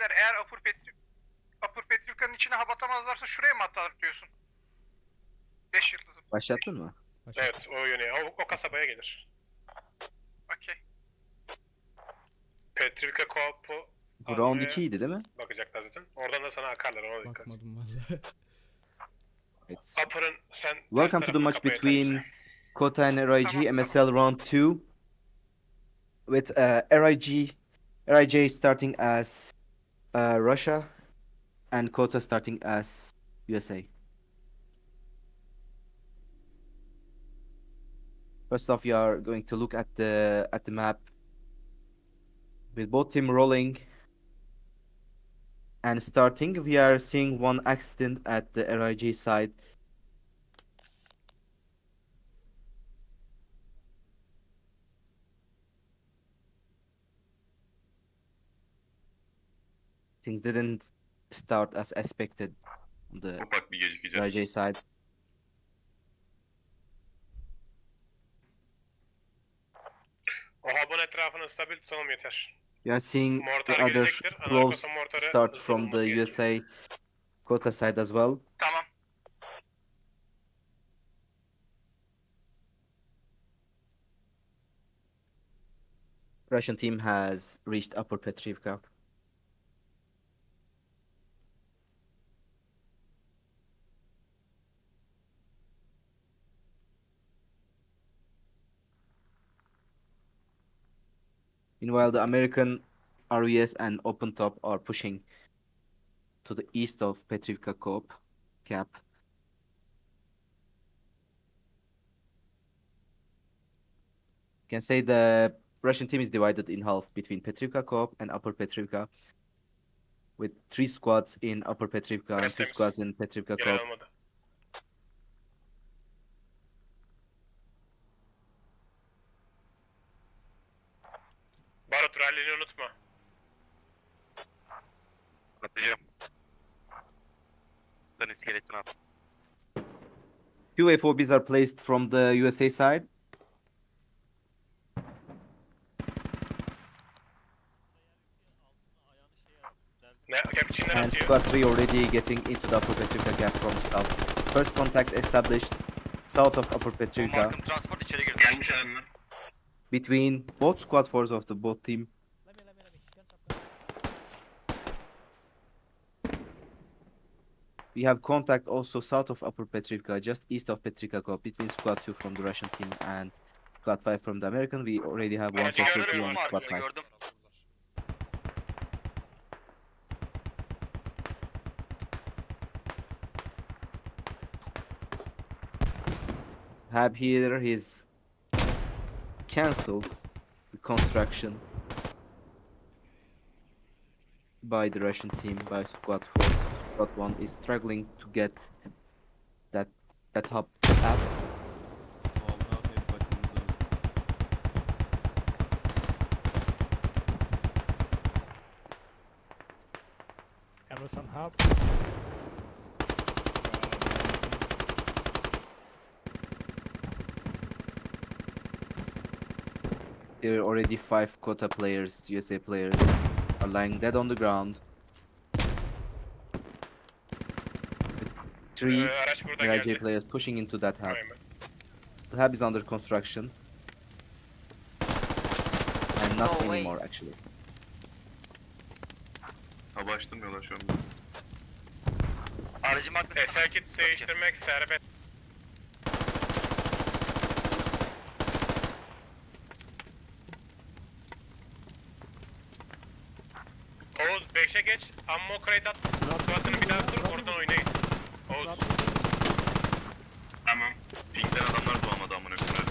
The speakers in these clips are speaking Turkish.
Beyler eğer Upper Petrivka'nın içine hap atamazlarsa şuraya mı atar diyorsun? 5 yıldızım. Başlattın mı? Evet, o yöne, o kasabaya gelir. Okey. Petrivka Co-op'u Bu round 2'ydi değil mi? bakacaklar zaten. Oradan da sana akarlar, ona dikkat. Bakmadım valla. Evet. Upper'ın sen Welcome to the match between COTA and RiJ MSL round 2 with RiJ starting as Russia and COTA starting as USA. First off, you are going to look at the map with both team rolling and starting. We are seeing one accident at the RiJ side. Things didn't start as expected on the Ufak bir RiJ gecikeceğiz. side. O hub'ın etrafını stabil tutalım yeter. We are seeing the Mortar other gelecektir. close Anarkosa mortarı start hızlı from bulması the gerekiyor. USA COTA side as well. Tamam. Russian team has reached Upper Petrivka. Meanwhile, the American RVS and Open Top are pushing to the east of Petrivka cap. You can say the Russian team is divided in half between Petrivka Coop and Upper Petrivka, with 3 squads in Upper Petrivka and 2 Temiz. squads in Petrivka Gelen Coop. olmadı. Barut rallini unutma. Atacağım. Sen iskeletini at. 2 FOBs are placed from the USA side. Gap içinden And atıyor. squad 3 already getting into the Upper Petrivka gap from the south. First contact established south of Upper Petrivka Markım transport içeri girdi. Gelmiş önüne. between both squad forces of the both team. We have contact also south of Upper Petrivka, just east of Petrivka Coop, between squad 2 from the Russian team and squad 5 from the American. We already have one Aracı casualty gördüm, on squad 5. Gördüm. Hab here, he's cancelled the construction by the Russian team, by squad 4. Squad 1 is struggling to get that hub up. Emerson Hub. There are already 5 COTA players, USA players, are lying dead on the ground. 3 Araç burada RiJ geldi. players pushing into that hub. Aynen. The hub is under construction. And not No way. anymore actually. Hava açtırmıyorlar şu anda. Aracı markası. SL kit değiştirmek serbest. Oğuz 5'e geç. Ammo crate at. Squat'ını bir daha kur. Oradan oynayın. Oğuz. Tamam. Pink'ten adamlar doğamadı amına koyayım.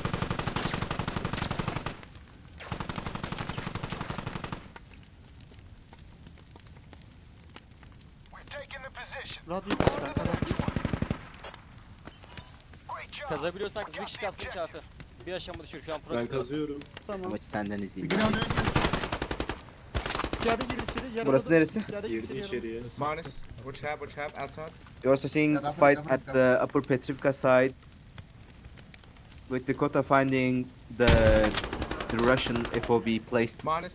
Radyo Kazabiliyorsak bir kişi kalsın kafi. Bir aşama düşür şu an Ben proxy. kazıyorum. Bu maçı senden izleyeyim. Piyade gir içeri. Yaraladı. Burası neresi? Piyade gir Girdi içeri. içeriye. Minus. Watch out, outside. You're also seeing a fight at the Upper Petrivka side, with the COTA finding the Russian FOB placed Minus.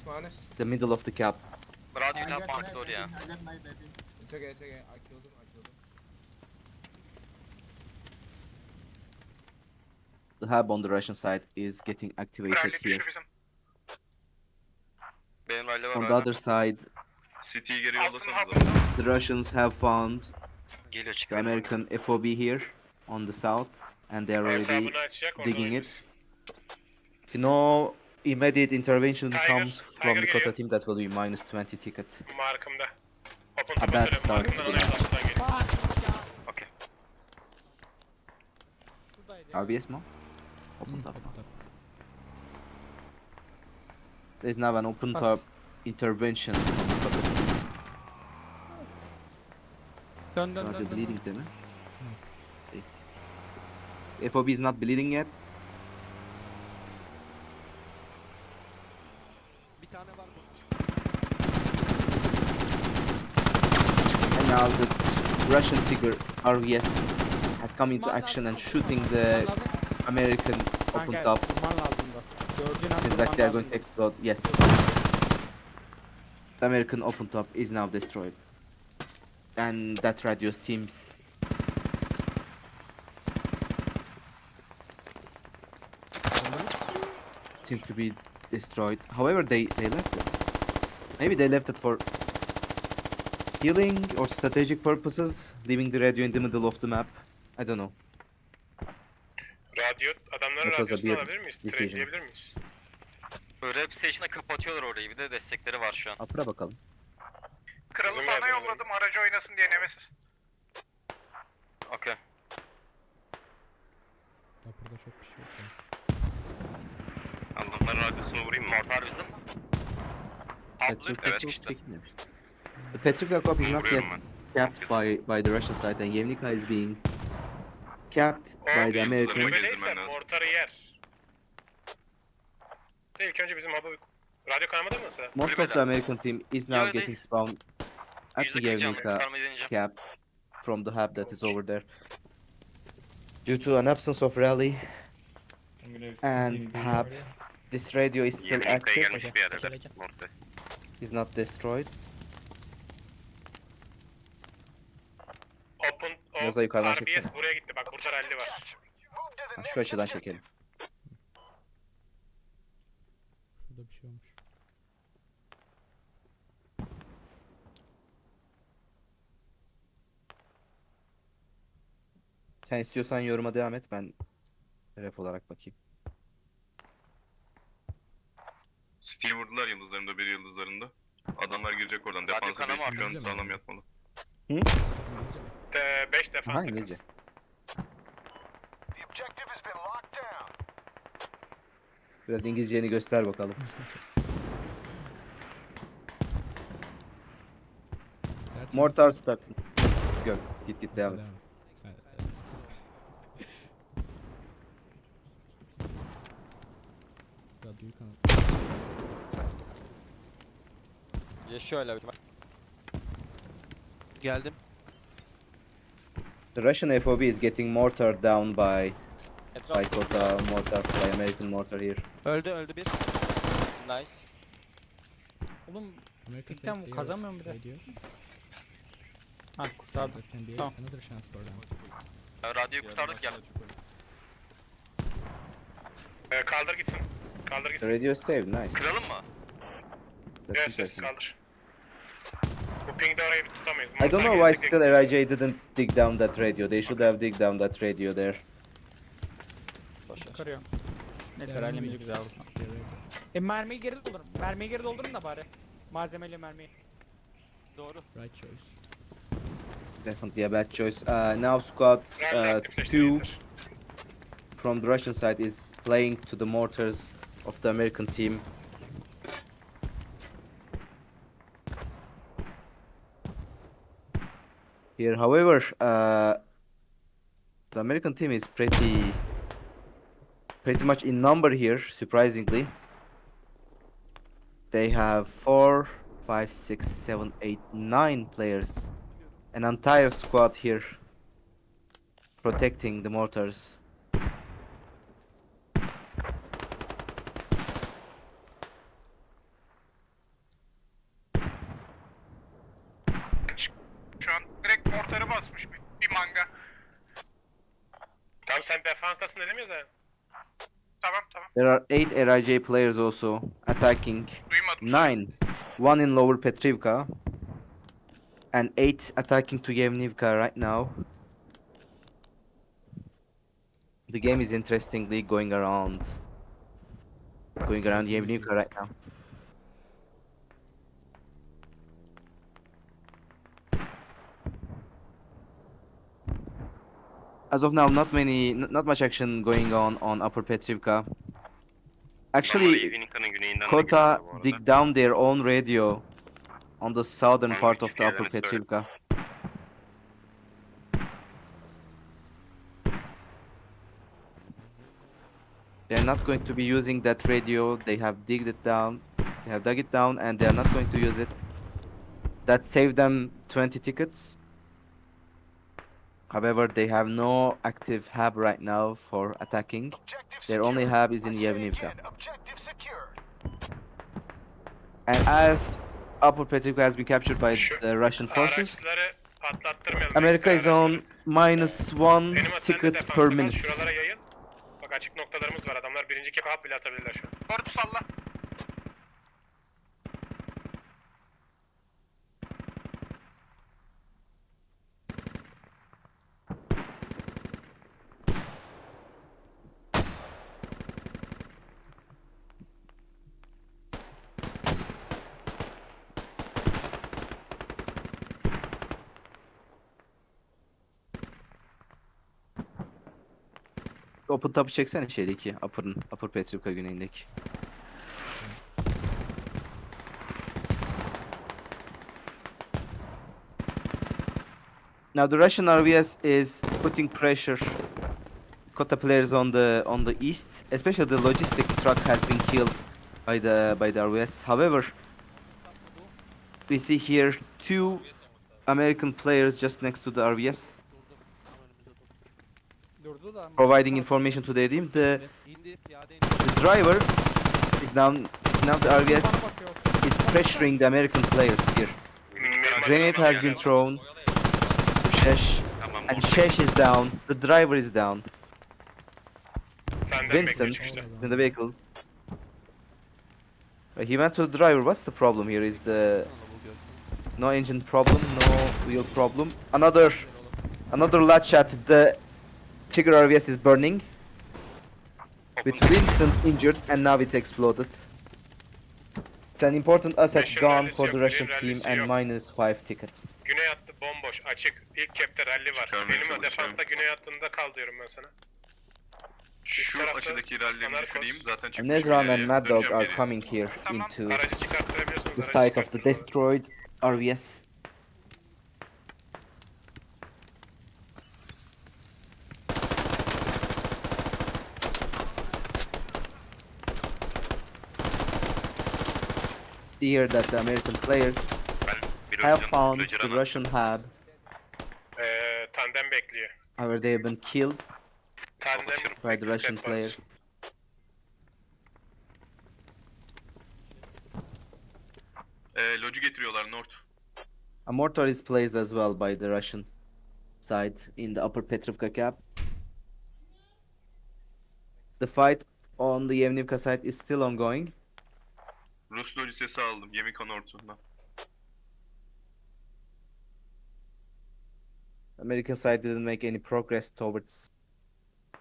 the middle of the cap. Radio top marked or ya. It's okay, it's okay. I killed him, I killed him. The hub on the Russian side is getting activated Rally here. düştü bizim. Benim rally var On the hala. other side, City'yi geri Altın yollasanıza. hapında. the Russians have found Geliyor the çıkıyor. American FOB here on the south, and they are already Hesabını açacak oradan digging oynarız. it. If no immediate intervention Tiger, comes from Tiger the geliyor. COTA team, that will be minus 20 ticket. Markımda. Open A top'a bad söyle. start Markımdan to the alayım match. karşıdan geliyor. Okey. RVS mo? Open top. There's now an open top intervention from the COTA team. Dön Are they bleeding değil mi? FOB is not bleeding yet. Bir tane var bu. And now the Russian figure RVS has come into action and shooting the American open top. Durman lazımdı. Gördüğün an Seems durman like they're going to lazımdı. explode. Yes. The American open top is now destroyed. And that radio seems to be destroyed. However, they left it. Maybe they left it for healing or strategic purposes, leaving the radio in the middle of the map. I don't know. Radyo, adamların That was a radyosunu weird alabilir miyiz? decision. Trade'leyebilir miyiz? Rap station'a kapatıyorlar orayı. Bir de destekleri var şu an. Upper'a bakalım. Kralı Bizim sana yardım yolladım aracı oynasın diye Nemesis. Okey. Burada çok bir şey yok. ya. Adamların radyosunu vurayım mı? Mortar bizim. Atlı. Evet işte. The Petrivka Cup is not yet Vuruyorum ben. capped by the Russian side, and Yevnika is being capped by the O Americans. gezdirmen kulübedeyse lazım. mortarı yer. İlk önce bizim hub'ı... Radyo kanamadı mı mesela? Most of Kulübeden. the American team is now Yo, getting değil. spawned at the %40 canlı Yevnika kurtarmayı deneyeceğim. cap from the hub that is over there. Due to an absence of rally and hub, this radio is still Yevnika'ya active, gelmiş bir yerdeler. Mortar. is not destroyed. Open, Biraz da yukarıdan RBS çeksene. buraya gitti. Bak burada rally var. Ha, şu açıdan çekelim. Şurada bir şey olmuş. Sen istiyorsan yoruma devam et, ben ref olarak bakayım. City'yi vurdular yıldızlarında, bir yıldızlarında. Adamlar girecek oradan. Radyo Defansa kanama belki şu an var. sağlam yatmalı. İngilizce mi? 5 defans Aha, İngilizce. takımız. Biraz İngilizceni göster bakalım. Dert Mortar starting. Go. Git devam et. Sen- Radyoyu kanat. Yaşıyor hala bir. Geldim. The Russian FOB is getting mortared down by Etraf COTA mortar, by American mortar here. öldü bir. Nice. Oğlum Amerika İlkten said they kazanmıyorum bir de. radio. ha kurtardım. There can be Tamam. another chance for them. Radyoyu kurtardık gel. Kaldır gitsin. Kaldır The gitsin. radio is saved, nice. Kıralım mı? That's Evet sessiz interesting. kaldır. Bu pingde orayı bir tutamayız. I don't know Mortar why gelsek still RiJ didn't dig down that radio. They should have dig down that radio there. Boş ver. Çıkarıyor. Neyse Yeah, rallimizi maybe. güzel oldu. They're ready. Mermiyi geri doldurun. Mermiyi geri doldurun da bari. Malzemeli mermiyi. Doğru. Right choice. Definitely a bad choice. Now squad Rally 2 aktifleştirecektir. from the Russian side is playing to the mortars of the American team. Here, however, the American team is pretty much in number here, surprisingly. They have 4, 5, 6, 7, 8, 9 players. An entire squad here protecting the mortars. defanstasın dedim ya zaten. Tamam tamam. There are 8 RiJ players also attacking. Duymadım. 9. One in Lower Petrivka. And 8 attacking to Yevnivka right now. The game is interestingly going around. Going around Yevnivka right now. As of now, not much action going on Upper Petrivka. Actually, Yevnika'nın güneyinden de COTA geliyorlar bu arada. dig down their own radio on the southern Bana part bir of the Upper yerlerini söyle. Petrivka. They're not going to be using that radio. They have digged it down. They have dug it down and they are not going to use it. That saved them 20 tickets. However, they have no active hub right now for attacking. Their only hub is in Yevnivka. And as Upper Petrivka has been captured by Şu the Russian forces, Araçları patlattırmayalım. America ekstra is on araçları. -1 Benim sen de ticket defansta per kal, minute. şuralara yayın. Bak açık noktalarımız var. Adamlar birinci kepe hap bile atabilirler şu an. Ordu salla. Open top'u çeksene şeydeki Upper Petrivka güneyindeki. Now the Russian RVS is putting pressure COTA players on the east, especially the logistic truck has been killed by the RVS. However, we see here 2 American players just next to the RVS Durdu da. providing information to their team. İndi piyade indi. The driver is now the RVS Bana bakıyor. is pressuring the American players here. Grenade has been thrown to Shesh, Tamam. and Shesh is down. The driver is down. Senden bekliyor Vincent çıkışta. is in the vehicle. He went to the driver. What's the problem here? Is the no engine problem, no wheel problem? Another lat shot. The Tigger RVS is burning. With Vincent injured and now it exploded. It's an important asset Russian gone rallisi for yok, the Russian Green team rallisi and yok. -5 tickets. Güney hattı bomboş, açık. İlk kepte rally var. Çıkarmaya Benim çalışıyorum. defansta güney hattında kal diyorum ben sana. Şu tarafta açıdaki rallileri Anarkos. düşüreyim. Zaten çıkmış Nezran and ileriye. Mad Dog Döneceğim are geriye. coming here Tamam. into Aracı çıkarttırabiliyorsanız the aracı site of the çıkartın. destroyed RVS. Here that the American players Ben bir have öleceğim, found öleceğim the ama. Russian hub, Tandem bekliyor. however they have been killed Tandem by the Russian dead players. bodies. Loji getiriyorlar North. A mortar is placed as well by the Russian side in the Upper Petrivka cap. The fight on the Yevnivka side is still ongoing. Rus loji sesi aldım. Yemika North'undan. American side didn't make any progress towards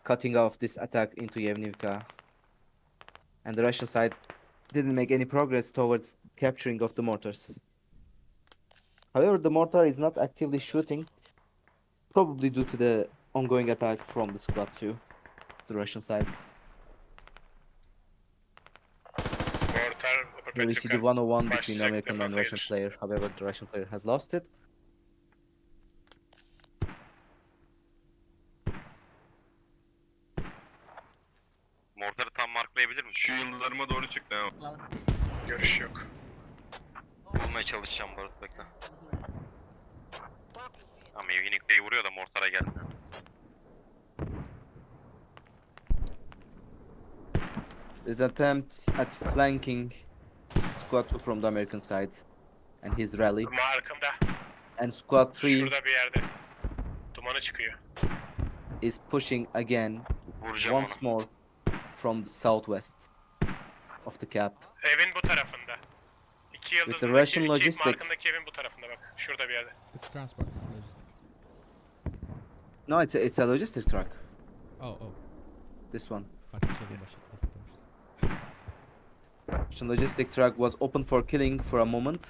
cutting off this attack into Yevnivka. And the Russian side didn't make any progress towards capturing of the mortars. However, the mortar is not actively shooting, probably due to the ongoing attack from the squad 2, the Russian side. Mortar, Here we see the Petrivka. 1-on-1 between Başlayacak, American and defansa Russian gelir. player. However, the Russian player has lost it. Mortarı tam marklayabilir misin? Şu yıldızlarıma doğru çıktı ha. Görüş yok. Bulmaya çalışacağım Barut bekle. Ama Yevnika'yı vuruyor da mortara gelmiyor. There's an attempt at flanking squad 2 from the American side and his rally. Markımda. And squad 3 Şurada bir yerde. Dumanı çıkıyor. is pushing again Vuracağım once onu. more from the southwest of the cap. Evin bu tarafında. İki the yıldızındaki, Russian iki logistic. markındaki evin bu tarafında bak. Şurada bir yerde. It's transport, not logistic. No, it's a logistic truck. Oh, oh. This one. Farklı şeyden bahsediyoruz. Russian logistic truck was open for killing for a moment.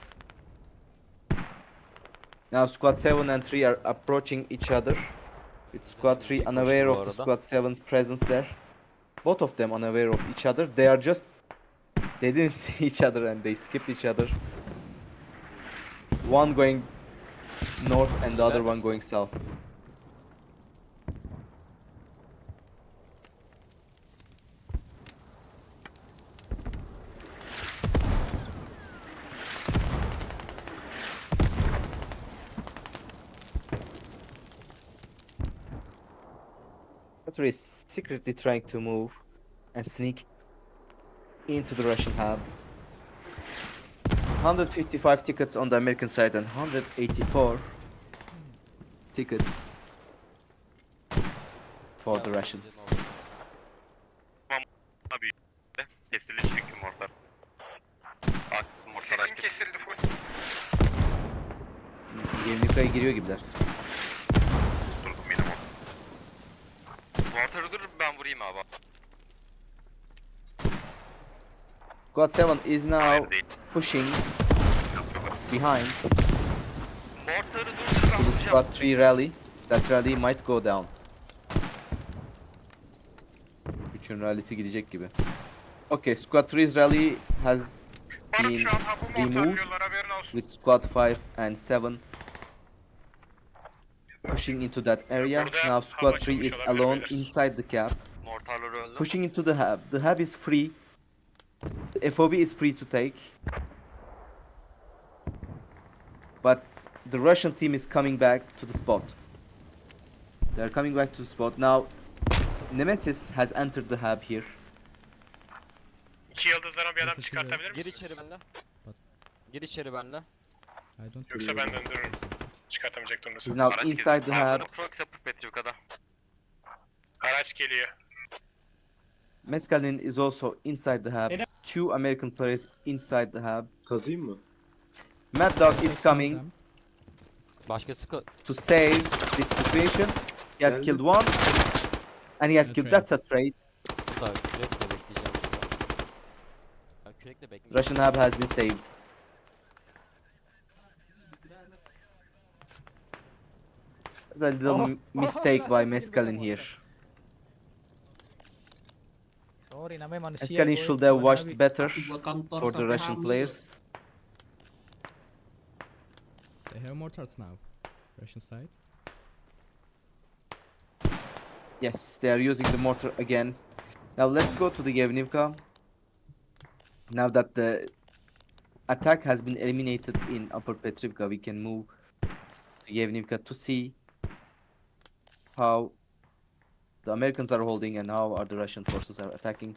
Now squad 7 and 3 are approaching each other. With squad 3 İki unaware koştu bu of the arada. squad 7's presence there. Both of them unaware of each other. They didn't see each other and they skipped each other. One going north and the other one going south. Qatar is secretly trying to move and sneak into the Russian hub. 155 tickets on the American side and 184 tickets for the Russians. Abi kesildi çünkü mortar. Mortar Sesim aktif. kesildi full. Yevnika'ya giriyor gibiler. Durdum yine mortar. Mortarı dur ben vurayım abi. Squad 7 is now Hayır değil. pushing behind Mortarı durdur ben to the vuracağım. Squad 3 rally. That rally might go down. Üçün rallisi gidecek gibi. Okay, Squad 3's rally has Barut been şu an hapı removed mortarlıyorlar haberin olsun. with Squad 5 and 7 pushing into that area. Burada Now Squad hava 3 açılmış is olabilir alone beyler. inside the cap, Mortarları öldü. pushing into the hub. The hub is free. The FOB is free to take. But the Russian team is coming back to the spot. They're coming back to the spot. Now Nemesis has entered the hub here. İki yıldızlara bir adam Nasıl çıkartabilir Gir misiniz? içeri benimle. Gir içeri benimle. I don't Yoksa ben döndürürüm. Çıkartamayacak He's durumdasınız. now Araç inside the geliyor. hub. Prox yapıp Petrivka'da. Araç geliyor. Mescalin is also inside the hub. Ene- Two American players inside the hub. Kazıyım mı? Mad Dog is coming Başkası to save this situation. He has Geldi. killed one. And he has A killed. trade. That's a trade. da kürekle bekleyeceğim. Ya kürekle bekleyeceğim. Russian hub has been saved. There's a little mistake by Mescalin here. Sorry na may manusia. Mescalin should have watched better for the Russian players. They have mortars now. Russian side. Yes, they are using the mortar again. Now let's go to the Yevnivka. Now that the attack has been eliminated in Upper Petrivka, we can move to Yevnivka to see how the Americans are holding and how are the Russian forces are attacking.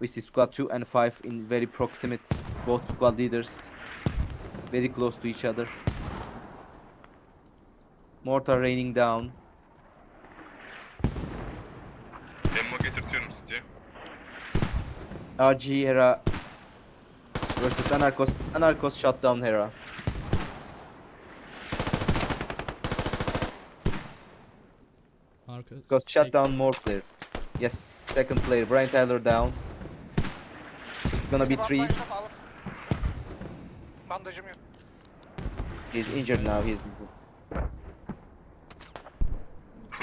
We see squad 2 and 5 in very proximate, both squad leaders very close to each other. Mortar raining down. Emmo getirtiyorum City'ye. RG Hera versus Anarchos. Anarchos shut down Hera. Marcus. Because shut down more player. Yes, second player. Brian Tyler down. It's gonna be 3. Bandajla alır. Bandajım yok. He's injured now. Full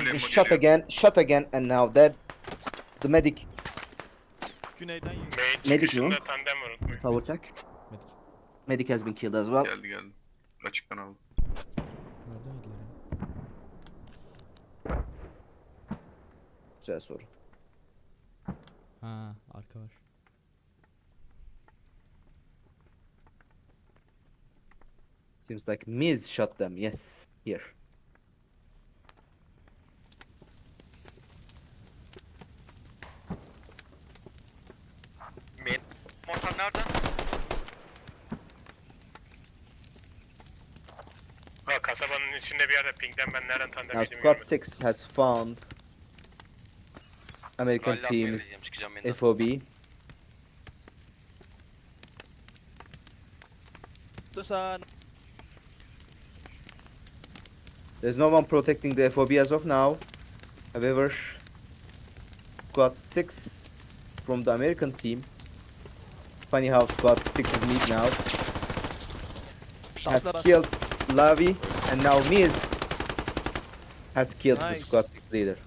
He's Emmo shot geliyor. again, shot again, and now dead. The medic. Güneyden yürü. Main Medik çıkışında mi tandem var unutmayın. Power tech. Medik. Medic has been killed as well. Geldi geldi. Açıktan aldım. Neredeydiler ya? Güzel soru. Ha, arka var. Seems like Miz shot them. Yes, here. Mortar nerede? Ha, kasabanın içinde bir yerde pingden ben nereden tandem Now yediğimi squad görmedim. 6 has found American Rally team atmaya is vereceğim, çıkacağım yeniden. FOB. There's no one protecting the FOB as of now. However, squad 6 from the American team. Funny how squad 6 is mid now. Has killed Lavi, and now Miz has killed the squad 6 leader.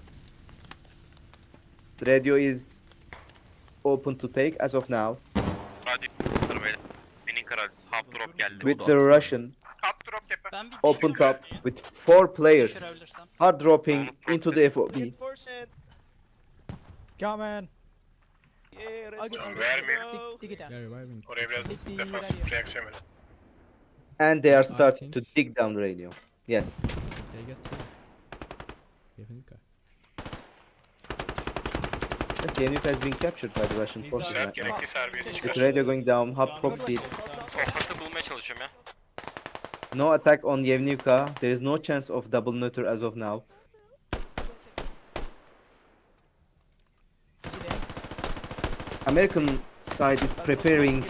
The radio is open to take as of now. Hadi beyler. Benim karar. Half drop geldi. With the Russian At drop tepe. Ben bir open top with 4 players düşürebilirsem. hard dropping Bonus into proxy. the FOB. Come Vermiyor. Dig it out. Yeah, reviving. Oraya biraz defansif reaksiyon verin. And they are I starting to think- dig down radio. Yes. They get through. Yevnika. Yes, Yenuk has been captured by the Russian forces Serp right now. gerekli serbiyesi With çıkar. radio going down, hot proxy. Ortakta bulmaya çalışıyorum ya. No attack on Yevnuka. There is no chance of double neuter as of now. American side is preparing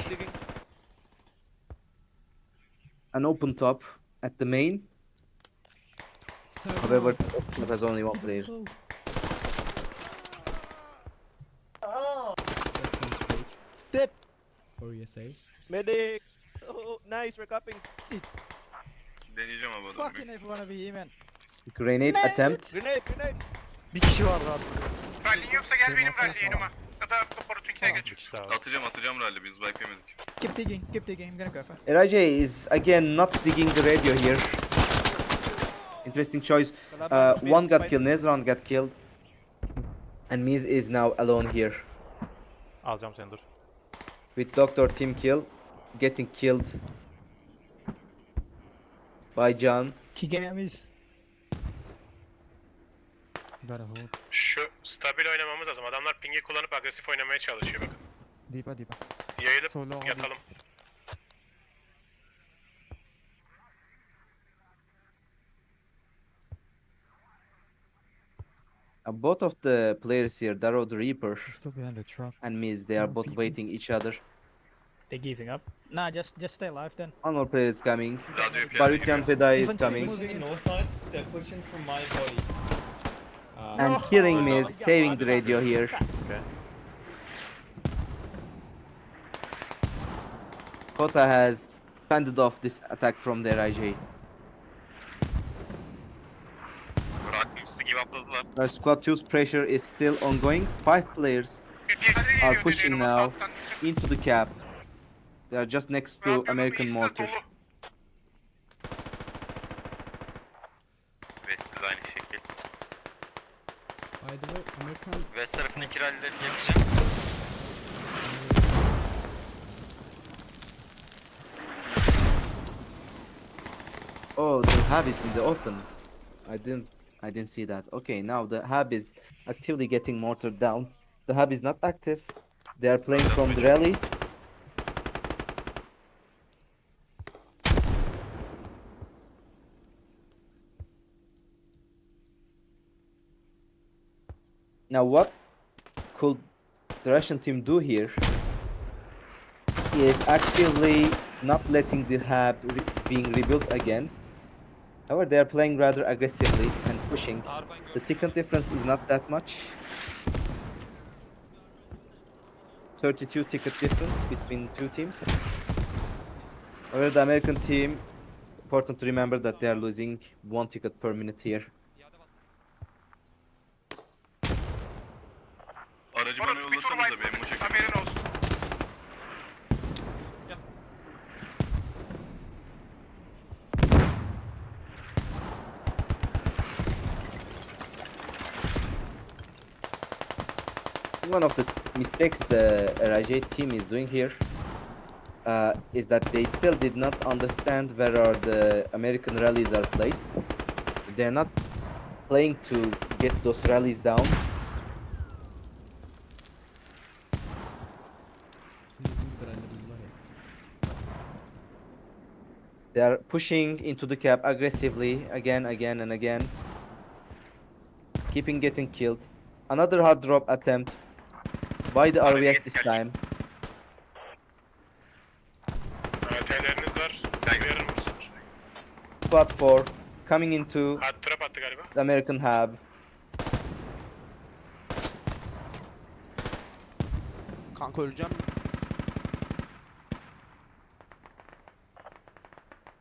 an open top at the main. However, the open top has only one player. That's some stage. Dead. For USA. Medic! Oh, nice, we're cupping. Deneyeceğim ama adamı. Fucking F1'a be man. Grenade attempt. Grenade, grenade! Bir kişi var rahat. Rallin yoksa gel benim rally yanıma. Ya da Portu'nkine geç. Bir kişi daha var. Atacağım rally, biz wipe yemedik. Keep digging, keep digging. I'm gonna go for. RiJ is again not digging the radio here. Interesting choice. One got killed, Nezran got killed. And Miz is now alone here. Alacağım seni dur. With Doctor Team kill. Getting killed by John. Kigamis. Gotta hold. Şu stabil oynamamız lazım. Adamlar ping'i kullanıp agresif oynamaya çalışıyor bakın. Deepa, deepa. Yayılıp Solo hadi. yatalım. Both of the players here, Darrow the Reaper He's still behind the truck. and Miz, they are both waiting each other. They're giving up. Nah, just stay alive then. One more player is coming. Radyoyu Barutyan Fedai is Infantry coming. moving. No side, they're pushing from my body. And killing Miz, saving the radio here. COTA has fended off this attack from the RiJ. Rakimsiz give upladılar. Our squad 2's pressure is still ongoing. 5 players Bir are pushing now into the cap. They are just next to American mortar. Ve siz aynı şekil. By the way, American. West tarafındaki rally'leri yapacağım. Oh, the hub is in the open. I didn't see that. Okay, now the hub is actively getting mortared down. The hub is not active. They are playing from the rallies. Now what could the Russian team do here is actively not letting the hub being rebuilt again. However, they are playing rather aggressively and pushing. The ticket difference is not that much. 32 ticket difference between two teams. However, the American team, important to remember that they are losing 1 ticket per minute here. Aracı Moruk bana bir tur yollasanıza wipe. benim o şekilde. Haberin olsun. One of the mistakes the RiJ team is doing here is that they still did not understand where are the American rallies are placed. They're not playing to get those rallies down. They are pushing into the cap aggressively again and again, keeping getting killed. Another hard drop attempt by the RVS this time. TL'leriniz var. Uyarır mısınız? Squad 4 coming into Hard trap attı galiba. the American hub. Kanka öleceğim.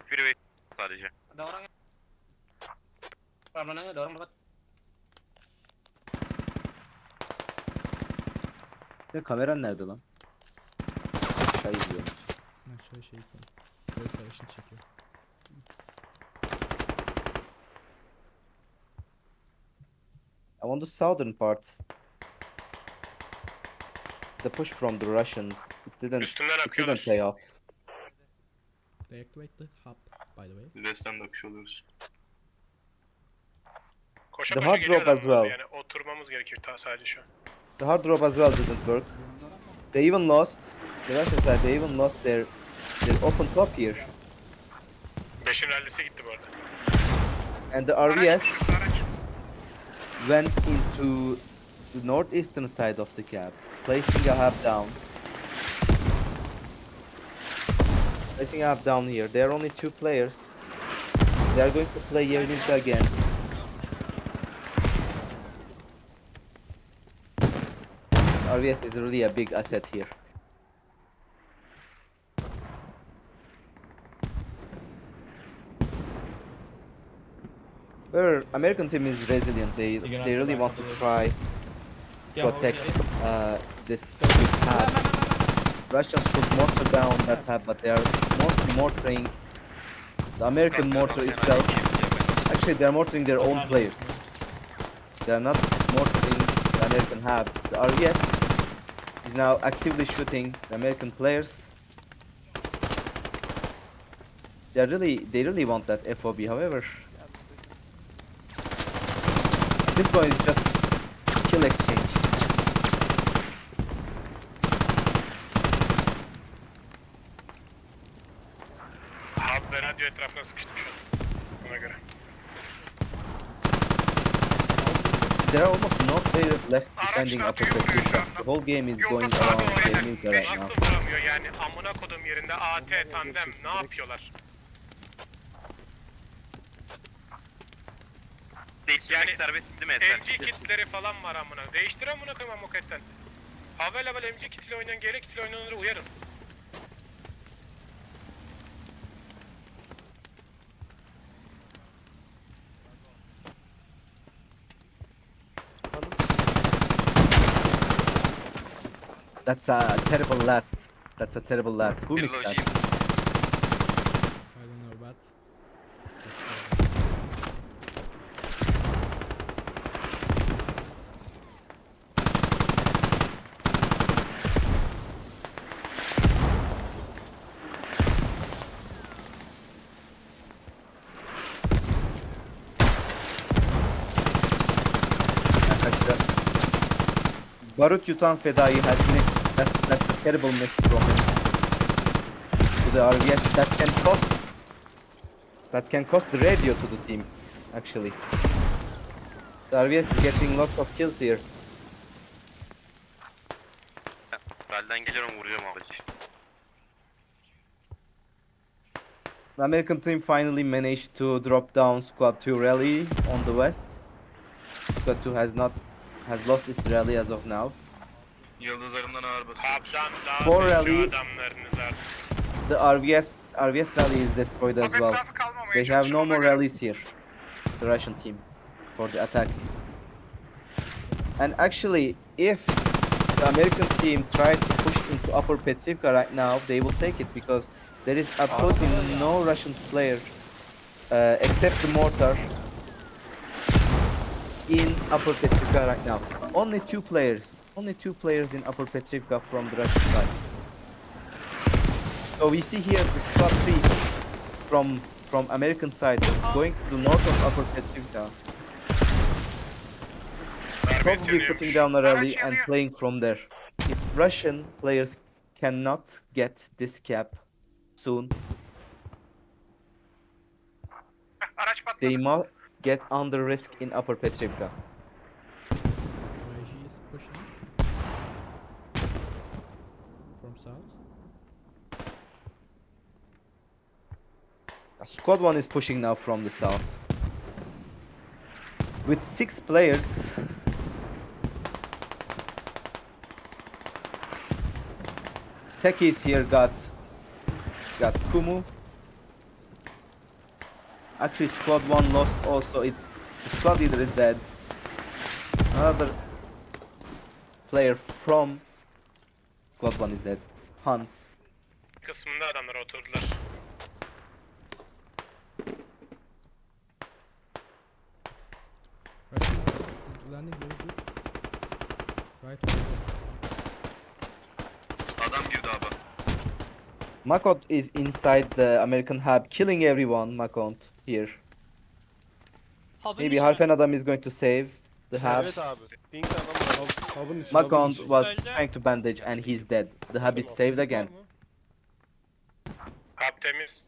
Freeway sadece. Ya kameran nerede lan? Aşağı izliyormuş. Aşağı şey koy. Böyle savaşını çekiyor. On the southern part, the push from the Russians, Üstünden it didn't akıyorlar. pay off. Deactivate the hub, by the way. Resten de akış oluyoruz. Koşa The koşa hard geliyor drop as adamlar. well. Yani oturmamız gerekiyor sadece şu an. The hard drop as well didn't work. They even lost, the Russian side, they even lost their open top here. 5'in rallisi gitti bu arada. And the Araç RVS vururuz, araç. went into the northeastern side of the cap, placing a hub down. Placing a hub down here. There are only 2 players. They are going to play Yevlinka again. RVS is really a big asset here. American team is resilient. They really want to try protect this hub. Russians should mortar down that hub, but they are mostly mortaring the American mortar itself. Actually, they are mortaring their own players. They are not mortaring the American hub. The RVS is now actively shooting the American players. They really want that FOB. However, at this point it's just kill exchange. Hub ve radyo etrafına sıkıştım şu an. Ona göre. There are almost no players left defending Araçlar upper vuruyor şu Petrivka. anda. The whole game is Yolda going sağa around doğru iner. Yevlinka right Nasıl now. vuramıyor yani? Amına kodum yerinde AT, tandem ne yapıyorlar? Değiştirmek Yani serbest değil mi Esen? MG kitleri falan var amına. Değiştir amına koyayım amoketten. Hava level MG kitiyle oynayan, GL kitiyle oynayanları uyarın. That's a terrible lat. That's a terrible lat. Who Bir missed that? lojiyim. I don't know, but... Arkadaşlar, Barut yutan fedai has missed. That's a terrible miss from him. To the RVS that can cost the radio to the team. Actually, the RVS is getting lots of kills here. Rally'den geliyorum vuracağım alıcı. The American team finally managed to drop down Squad 2 rally on the west. Squad 2 has lost its rally as of now. Yıldızlarımdan ağır basıyor. Hub'dan daha For beşi rally- adamlarınız artık. The RVS rally is destroyed as Hub well. etrafı kalmamaya They have çalışın, no ona more göre. rallies here. The Russian team for the attack. And actually, if the American team tried to push into Upper Petrivka right now, they will take it because there is absolutely no Russian player except the mortar in Upper Petrivka right now. Only two players in Upper Petrivka from the Russian side. So we see here the squad 3 from American side going to the north of Upper Petrivka, probably putting down a rally and playing from there. If Russian players cannot get this cap soon, Araç patladı. they must get under risk in Upper Petrivka. Squad 1 is pushing now from the south. With 6 players. Techies here got Kumu. Actually, squad 1 lost also. The squad leader is dead. Another player from squad 1 is dead. Hans. Kısmında adamlar oturdular. Russian is landing very good. Right over. Adam girdi abi. Makont is inside the American hub, killing everyone. Makont here. Maybe Harfen Adam is going to save the hub. Evet abi. Pink adam var. Hub'ın içi. Makont was trying to bandage and he's dead. The hub is saved again. Hub temiz.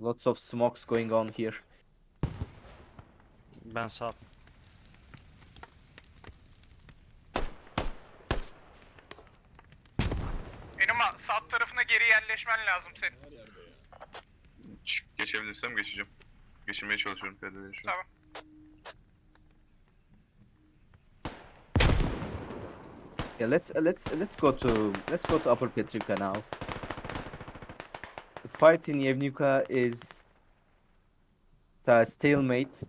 Lots of smokes going on here. Ben sağ. Benim sağ tarafına geri yerleşmen lazım senin. Geçebilirsem geçeceğim. Geçirmeye çalışıyorum PD'de şu an. Tamam. Yeah, let's go to Upper Petrivka now. The fight in Yevnuka is a stalemate.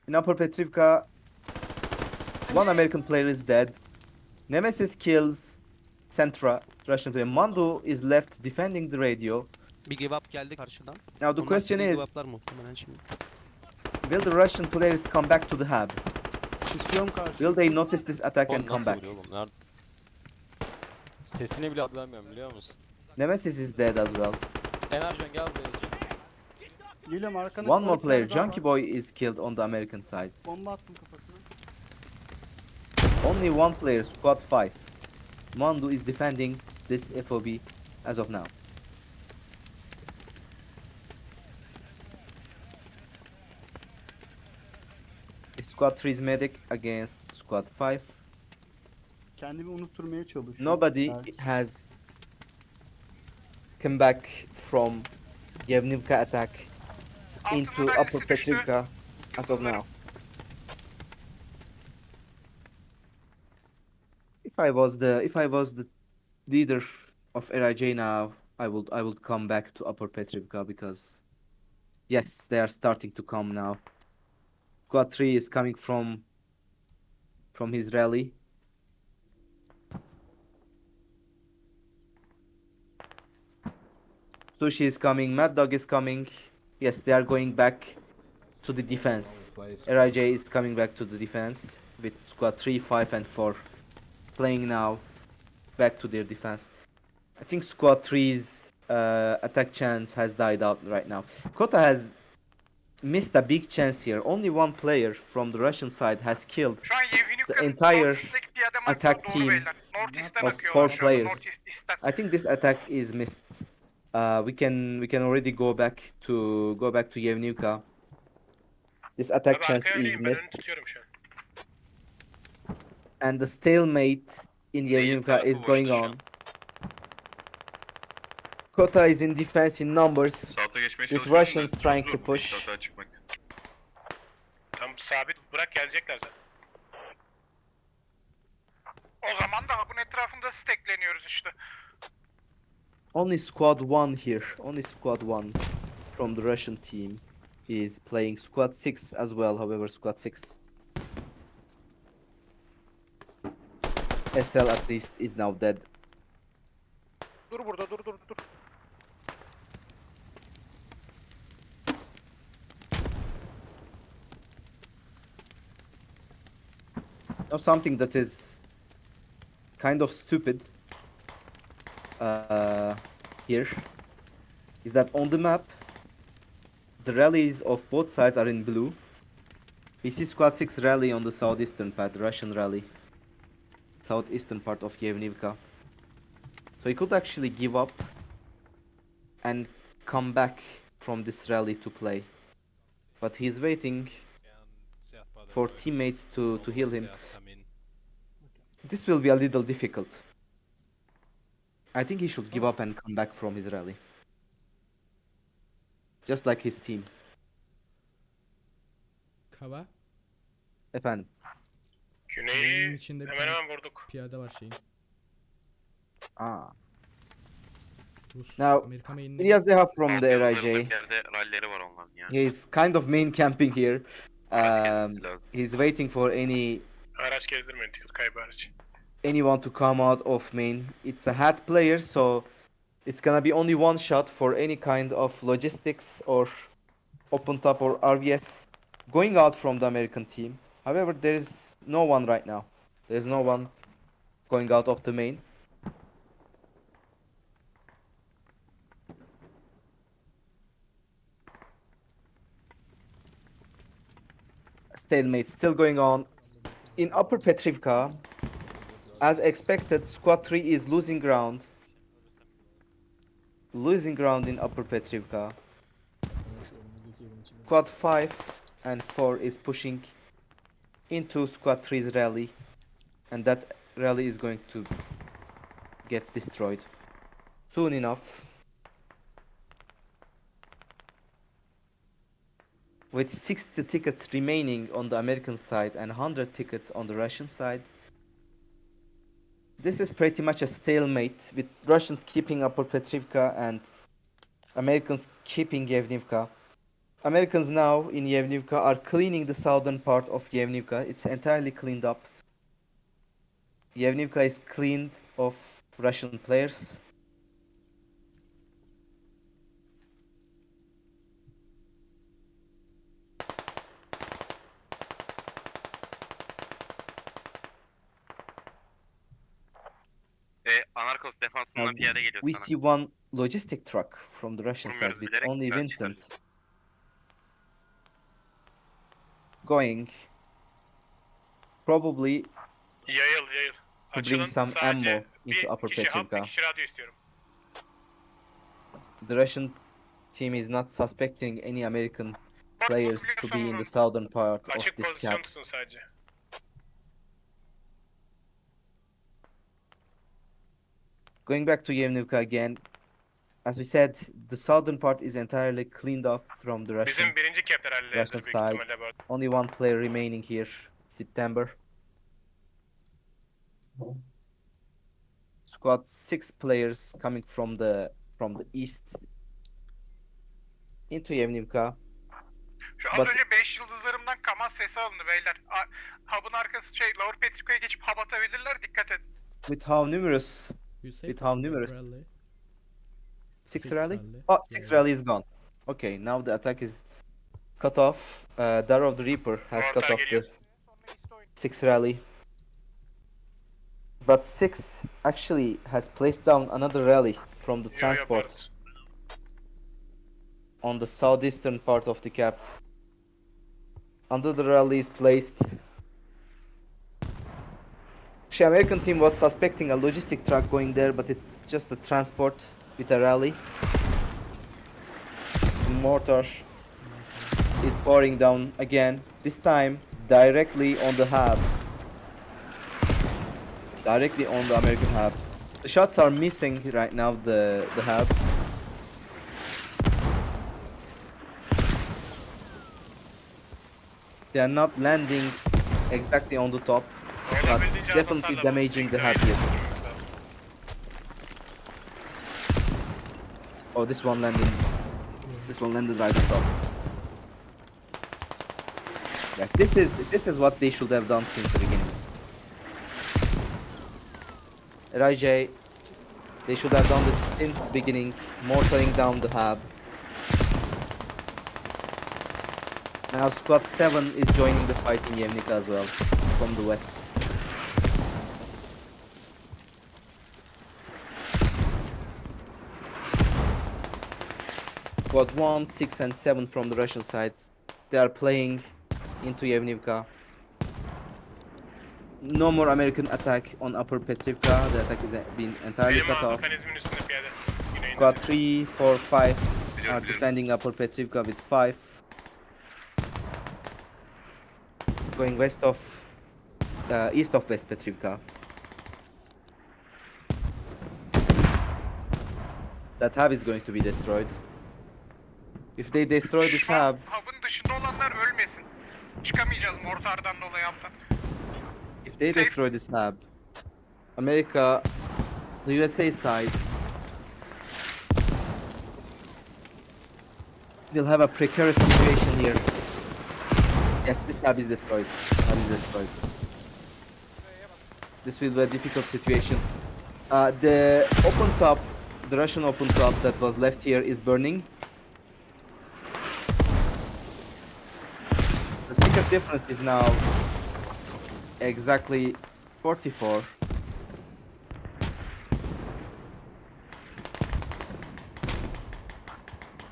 In Upper Petrivka, one American player is dead. Nemesis kills Centra, Russian player. Mando is left defending the radio. Bir give up geldi karşıdan. Now the Onlar question seri is, give up'lar muhtemelen şimdi. will the Russian players come back to the hub? İstiyorum karşı. Will they notice this attack and come back? Nerede? Sesini bile hatırlamıyorum biliyor musun? Nemesis is dead as well. Enerjon gel buraya. Lilam arkana. One more player, Junkie Boy, is killed on the American side. Bomba attım kafasına. Only one player, squad 5. Mandu is defending this FOB as of now. Squad 3's medic against squad 5. Kendimi unutturmaya çalışıyorum. Nobody has come back from Yevnivka attack into Altında Upper birisi düştü. Petrivka as of now. If I was the leader of RiJ now, I would come back to Upper Petrivka because yes, they are starting to come now. Squad 3 is coming from his rally. Sushi is coming, Mad Dog is coming. Yes, they are going back to the defense. RiJ is coming back to the defense with squad 3, 5 and 4 playing now back to their defense. I think squad 3's attack chance has died out right now. COTA has missed a big chance here. Only one player from the Russian side has killed Şu an Yevnuka'nın The entire Northeast'teki piyade attack markları team doğru beyler. Northeast'ten of akıyorlar 4 şu anda. players. Northeast East'ten. I think this attack is missed. We can already go back to Yevnuka. This attack Abi chance arkaya is oynayın ben missed, önü tutuyorum şu an. and the stalemate in Main Yevnuka tarafı is boşta going şu an. on. COTA is in defense in numbers. Saate geçmeye With çalışıyorum Russians da çok trying zor to bu push. ilk hata çıkmak. Tam sabit bırak gelecekler zaten. O zaman da hub'un etrafında stackleniyoruz işte. Only squad 1 here. Only squad 1 from the Russian team is playing squad 6 as well. However, squad 6 SL at least is now dead. Dur burada dur. Now something that is kind of stupid here is that on the map the rallies of both sides are in blue. We see squad 6 rally on the southeastern part, Russian rally, southeastern part of Yevnivka. So he could actually give up and come back from this rally to play, but he's waiting for teammates to heal him. This will be a little difficult. I think he should give up and come back from his rally. Just like his team. Kava. Efendim. Yayının Güney'i içinde bir hemen tane hemen vurduk. piyade var şeyin. Ah. Rus. Now, Amerika main'inde. İlyas Deha from the Alt yıldızlarında RiJ. bir yerde rallileri var onların ya. He's kind of main camping here. Araç gezmesi lazım. He's waiting for Araç gezdirmeyin ticket kaybı hariç. anyone to come out of main. It's a hat player, so it's gonna be only one shot for any kind of logistics or open top or RVS going out from the American team. However, there is no one right now. There's no one going out of the main. Stalemate still going on. In Upper Petrivka, as expected, Squad 3 is losing ground. Losing ground in Upper Petrivka. Squad 5 and 4 is pushing into Squad 3's rally. And that rally is going to get destroyed soon enough. With 60 tickets remaining on the American side and 100 tickets on the Russian side, this is pretty much a stalemate, with Russians keeping Upper Petrivka and Americans keeping Yevnivka. Americans now in Yevnivka are cleaning the southern part of Yevnivka. It's entirely cleaned up. Yevnivka is cleaned of Russian players. Anarkos defansından piyade geliyor We sana. see one logistic truck from the Russian side Vurmuyoruz with bilerek, only biraz Vincent çıkarız. going, probably Yayıl yayıl. to Açılın bring some sadece ammo into bir Upper kişi hap bir Petrivka. kişi radyo istiyorum. The Russian team is not suspecting any American players to be in the southern part of Açık this pozisyon cap. tutun sadece. Going back to Yevnivka again, as we said, the southern part is entirely cleaned off from the Russian Bizim birinci cap'ler Russian hallederdir büyük side. ihtimalle bu arada. Only one player remaining here, September. Squad 6 players coming from the east into Yevnivka. Şu az But- önce 5 yıldızlarımdan kaman sesi alındı beyler. Hub'ın arkası Lower Petrivka'ya geçip hub atabilirler, dikkat edin. With how numerous? You say With for how the numerous? rally. 6 rally? rally. Oh, 6 Yeah. rally is gone. Okay, now the attack is cut off. Dar of the Reaper has cut Mortar off geliyor. the 6 rally. But 6 actually has placed down another rally from the Yo, yo, transport barut. on the southeastern part of the cap. Another rally is placed. The American team was suspecting a logistic truck going there, but it's just a transport with a rally. Mortar is pouring down again, this time directly on the hub. Directly on the American hub. The shots are missing right now, the hub. They are not landing exactly on the top, but Olabildiğince az definitely hasarla bu damaging the tekneyi hub here. öldürmemiz lazım. Oh, this one landed. This one landed right on top. Yes, this is what they should have done since the beginning. RiJ, they should have done this since the beginning, mortaring down the hub. Now Squad 7 is joining the fight in Yevnika as well, from the west. Squad 1, 6 and 7 from the Russian side. They are playing into Yevnivka. No more American attack on Upper Petrivka. The attack is being entirely Benim cut off. mekanizmin üstünde piyade. Güneyinde. Squad 3, 4, 5 are biliyorum. defending Upper Petrivka with 5. Going west of, east of West Petrivka. that hub is going to be destroyed. If they destroy this Şu an hub, hub'ın dışında olanlar ölmesin. Çıkamayacağız mortardan dolayı hub'dan. if they Safe. destroy this hub, America, the USA side, will have a precarious situation here. Yes, this hub is destroyed. Hub is destroyed. This will be a difficult situation. The open top, the Russian open top that was left here is burning. The ticket difference is now exactly 44.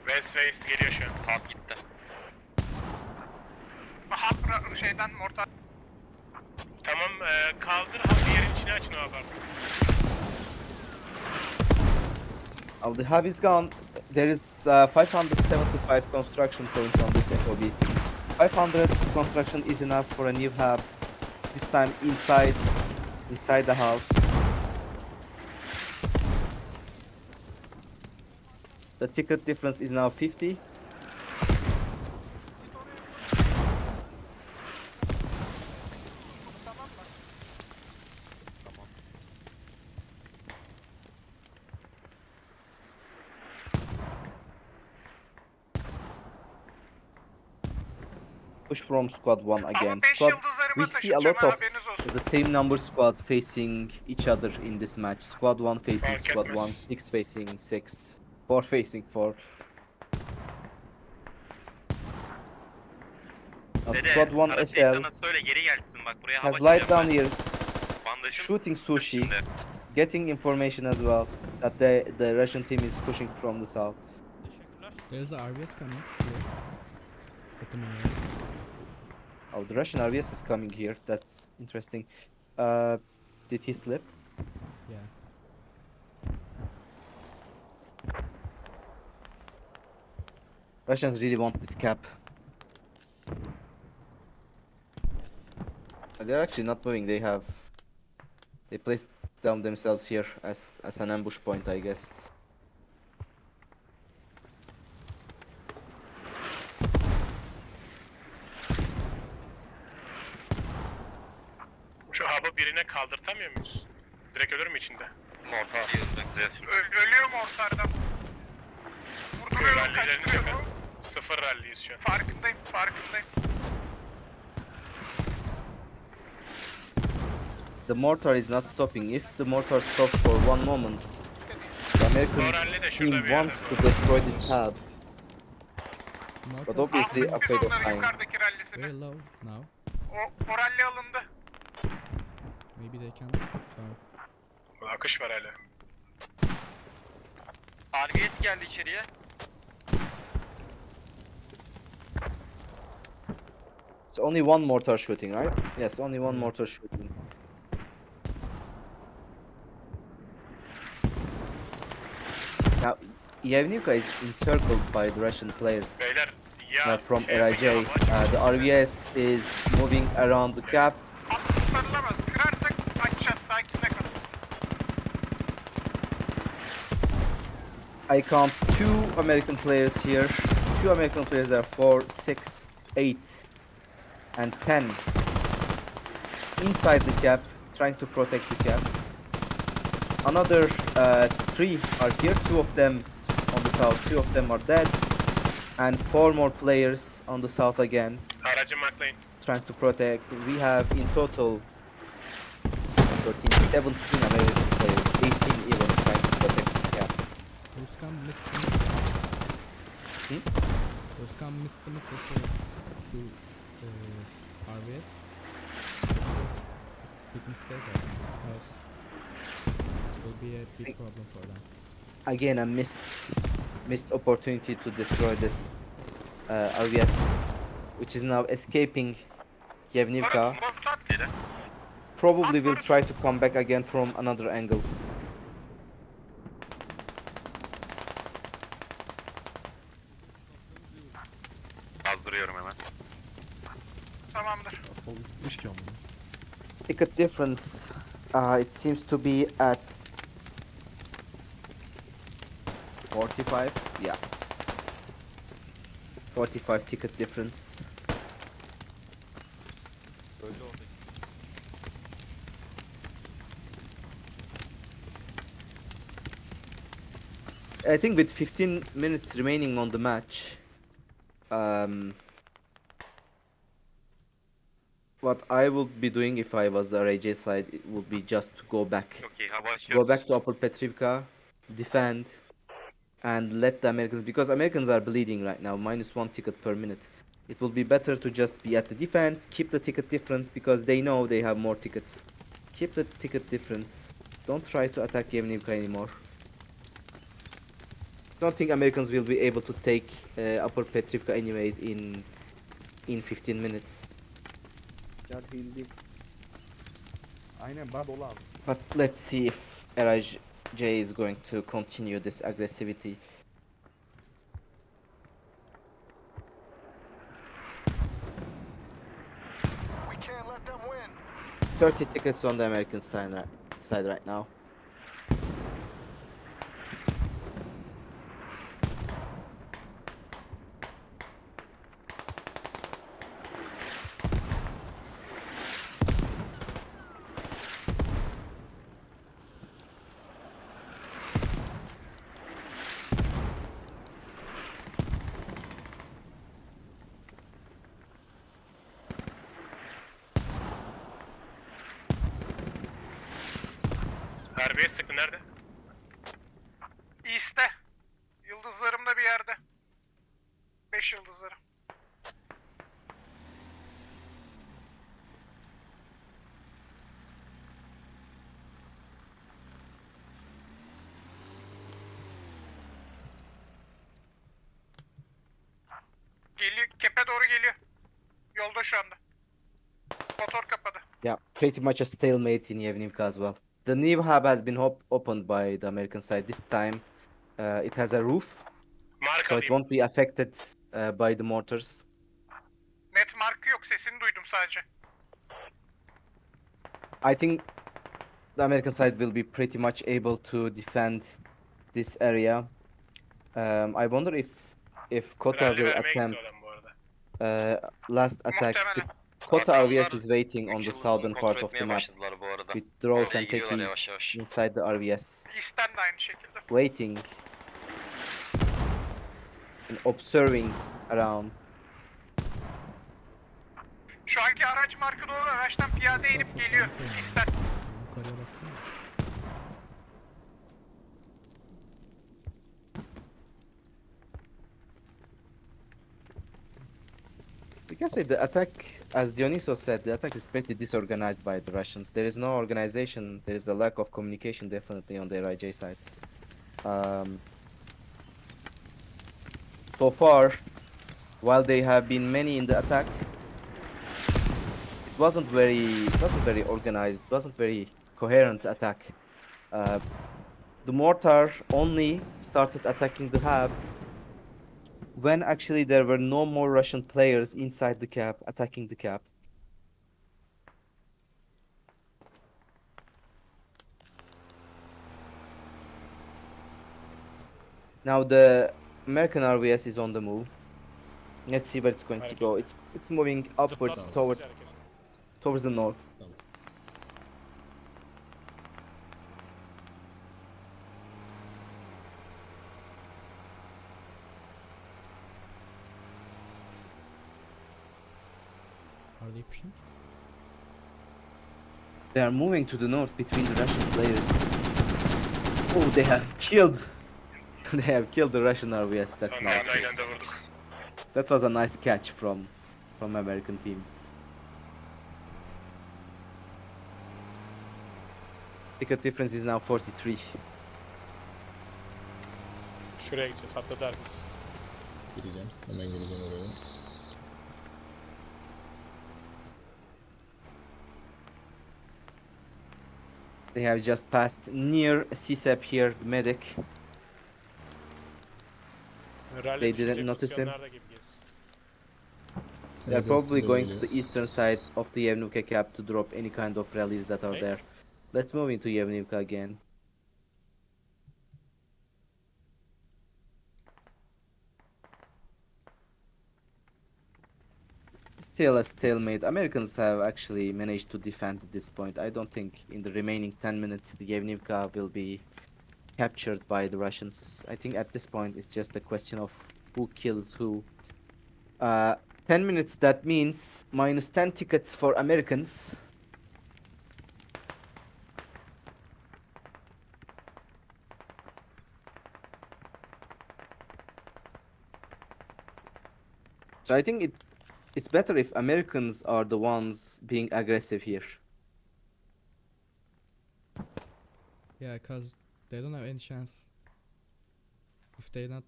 West face geliyor şu an. Top gitti. Hub şeyden mortar. Tamam kaldır hub'ı yerin içine açın abi artık. Oh, the hub is gone. There is 575 construction points on this FOB. 500 construction is enough for a new hub. This time inside the house. The ticket difference is now 50. Push from squad 1 again. Ama 5 Squad, yıldızlarımı we see a taşıyacağım lot ha, of haberiniz olsun. the same number squads facing each other in this match. Squad 1 facing Fark squad 1, etmez. 6 facing 6, 4 facing 4. Now, Dede, squad 1 arası SL ekrana söyle geri gelsin bak buraya has hava light down here, bandajım. shooting sushi, Şimdi. getting information as well that the Russian team is pushing from the south. Teşekkürler. There's a RVS coming here. At the main area. Oh, the Russian RVS is coming here. That's interesting. Did he slip? Yeah. Russians really want this cap. They're actually not moving. They placed down themselves here as an ambush point, I guess. Şu hub'ı birine kaldırtamıyor muyuz? Direkt ölür mü içinde? Mortar güzel sür. Ölüyor mortardan. Vurduruyorum, Rally'leriniz yok ha. kaçtırıyorum. Sıfır ralliyiz şu an. Farkındayım, farkındayım. The mortar is not stopping. If the mortar stops for one moment, the O American rally de şurada team bir yerde. wants to destroy this hub. Mortars But obviously Aldık biz afraid of onların dying. yukarıdaki rallisini. very low now. O ralli alındı. Maybe they can. So Akış var hala. RBS geldi içeriye. It's only one mortar shooting, right? Yes, only one Yeah. mortar shooting. Now, Yevnivka is encircled by the Russian players Beyler ya from şey RiJ. yapın ya, hava The açın. RVS is moving around the cap. Hattı sarılamaz. Kırarsak açacağız. Sakinle kalın. I count 2 American players here. 2 American players there, 4, 6, 8, and 10. Inside the cap, trying to protect the cap. Another 3 are here, 2 of them on the south, 2 of them are dead. And 4 more players on the south again, Aracı marklayın. trying to protect. We have in total 13, 17 American players, 18 even trying to protect this cap. those come missed the Hmm? Those come missed the missile to RVS. It's a big mistake I think because it will be a big problem for them. Again, a missed opportunity to destroy this RVS, which is now escaping Yevnivka. Smoke at. Probably will try to come back again from another angle. Azdırıyorum hemen. Tamamdır. Ticket difference, it seems to be at 45, yeah. 45 ticket difference. Böyle oldu. I think with 15 minutes remaining on the match, what I would be doing if I was the RiJ side, it would be just to go back. Çok iyi. Hava Go back açıyoruz. to Upper Petrivka, defend, and let the Americans, because Americans are bleeding right now, -1 ticket per minute. It will be better to just be at the defense, keep the ticket difference, because they know they have more tickets. Keep the ticket difference. Don't try to attack Yevnivka anymore. Don't think Americans will be able to take Upper Petrivka anyways in 15 minutes. Gel heal değil. Aynen bana dolu abi. But let's see if RiJ is going to continue this aggressivity. We can't let them win. 30 tickets on the American side right now. RBS sıktı nerede? East'te. Yıldızlarımda bir yerde. 5 yıldızlarım. Geliyor, kepe doğru geliyor. Yolda şu anda. Motor kapadı. Yeah, pretty much a stalemate in Yevnivka as well. The new hub has been opened by the American side. This time it has a roof, Mark so it alayım. won't be affected by the mortars. Net markı yok, sesini duydum sadece. I think the American side will be pretty much able to defend this area. I wonder if COTA Rally will vermeye gitti attempt adam bu arada. last attack. The Muhtemelen. COTA Adamlar RVS is waiting on 3 the yıldızını southern kontrol part of the etmeye map başladılar bu arada. with drones Oraya and gidiyorlar techies yavaş yavaş. inside the RVS, East'ten de aynı şekilde. waiting and observing around. Şu anki araç markı doğru, araçtan piyade inip geliyor. East'ten. Yukarıya baksana. We can say the attack, as Dionysos said, the attack is pretty disorganized by the Russians. There is no organization, there is a lack of communication definitely on the RiJ side. So far, while they have been many in the attack, it wasn't very organized, it wasn't very coherent attack. The mortar only started attacking the hub when actually there were no more Russian players inside the cap attacking the cap. Now the American RVS is on the move. Let's see where it's going to go. It's moving upwards Zıplasın. towards the north. Are they pushing? They are moving to the north between the Russian players. Oh, they have killed. They have killed the Russian RVS. That's Tamam, nice. aynen de vurduk. That was a nice catch from American team. Ticket difference is now 43. Şuraya gideceğiz. Atladı herkes. Gireceğim. Hemen gireceğim oraya. They have just passed near CSEP here, the medic. Rally They didn't düşünecek notice him. pozisyonlarda gibiyiz. They're Evet, probably evet, going to geliyor. the eastern side of the Yevnivka cap to drop any kind of rallies that are Okay. there. Let's move into Yevnivka again. Still a stalemate. Americans have actually managed to defend at this point. I don't think in the remaining 10 minutes the Yevnivka will be captured by the Russians. I think at this point it's just a question of who kills who. 10 minutes, that means minus 10 tickets for Americans. So I think it's better if Americans are the ones being aggressive here. Yeah, cause they don't have any chance. If they not